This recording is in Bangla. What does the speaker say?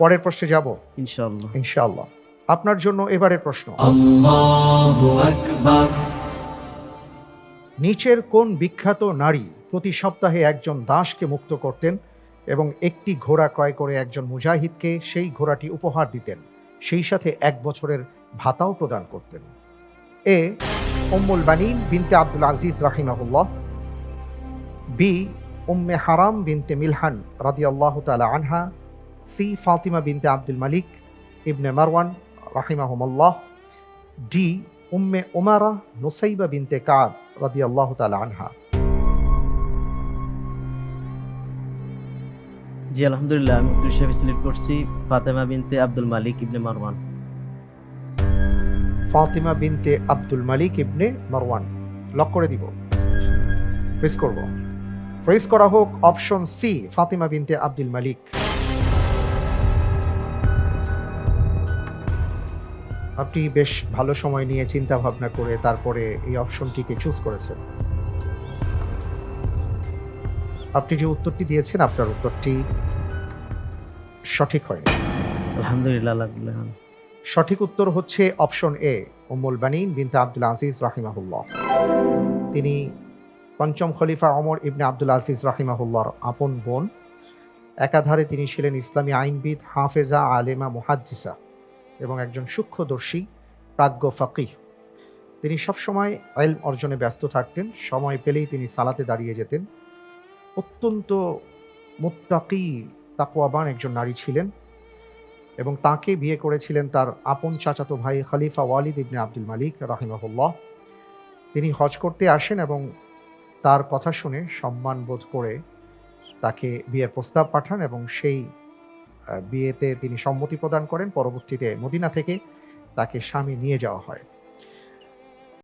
পরের প্রশ্নে যাব ইনশাআল্লাহ। ইনশাআল্লাহ। আপনার জন্য এবারের প্রশ্ন, আল্লাহু আকবার। নিচের কোন বিখ্যাত নারী প্রতি সপ্তাহে একজন দাসকে মুক্ত করতেন এবং একটি ঘোড়া ক্রয় করে একজন মুজাহিদকে সেই ঘোড়াটি উপহার দিতেন, সেই সাথে 1 বছরের ভাতাও প্রদান করতেন? এ উম্মুল বানিন বিনতে আব্দুল আজিজ রাহিমাহুল্লাহ, বি উম্মে হারাম বিনতে মিলহান রাদিয়াল্লাহু তাআলা আনহা, সি ফাতিমা বিনতে আব্দুল মালিক ইবনে মারওয়ান রাহিমাহুমুল্লাহ, ডি উম্মে উমারা নুসাইবা বিনতে কাব রাদিয়াল্লাহু তাআলা আনহা। জি আলহামদুলিল্লাহ, আমি উত্তর হিসেবে সিলেক্ট করছি ফাতেমা বিনতে আব্দুল মালিক ইবনে মারওয়ান। ফাতিমা বিনতে আব্দুল মালিক ইবনে মারওয়ান লক করে দিব, ফ্রিজ করব। ফ্রিজ করা হোক অপশন সি ফাতিমা বিনতে আব্দুল মালিক। আপনি বেশ ভালো সময় নিয়ে চিন্তা ভাবনা করে তারপরে এই অপশনটিকে চুজ করেছেন। আপনি যে উত্তরটি দিয়েছেন আপনার উত্তরটি সঠিক হয়নি। আলহামদুলিল্লাহ আল্লাহ। সঠিক উত্তর হচ্ছে অপশন এ উম্মুল বানিন বিনতে আব্দুল আজিজ রাহিমাহুল্লাহ। তিনি পঞ্চম খলিফা ওমর ইবনে আব্দুল আজিজ রাহিমাহুল্লাহর আপন বোন। একাধারে তিনি ছিলেন ইসলামী আইনবিদ, হাফেজা, আলেমা, মুহাদ্দিসা এবং একজন সূক্ষ্মদর্শী প্রাজ্ঞ ফাকিহ। তিনি সবসময় ইলম অর্জনে ব্যস্ত থাকতেন। সময় পেলেই তিনি সালাতে দাঁড়িয়ে যেতেন। অত্যন্ত মুত্তাকি তাকওয়াবান একজন নারী ছিলেন এবং তাকে বিয়ে করেছিলেন তার আপন চাচাতো ভাই খলিফা ওয়ালিদ ইবনে আব্দুল মালিক রাহিমাহুল্লাহ। তিনি হজ করতে আসেন এবং তার কথা শুনে সম্মান বোধ করে তাকে বিয়ের প্রস্তাব পাঠান এবং সেই বিয়েতে তিনি সম্মতি প্রদান করেন। পরবর্তীতে মদিনা থেকে তাকে স্বামী নিয়ে যাওয়া হয়।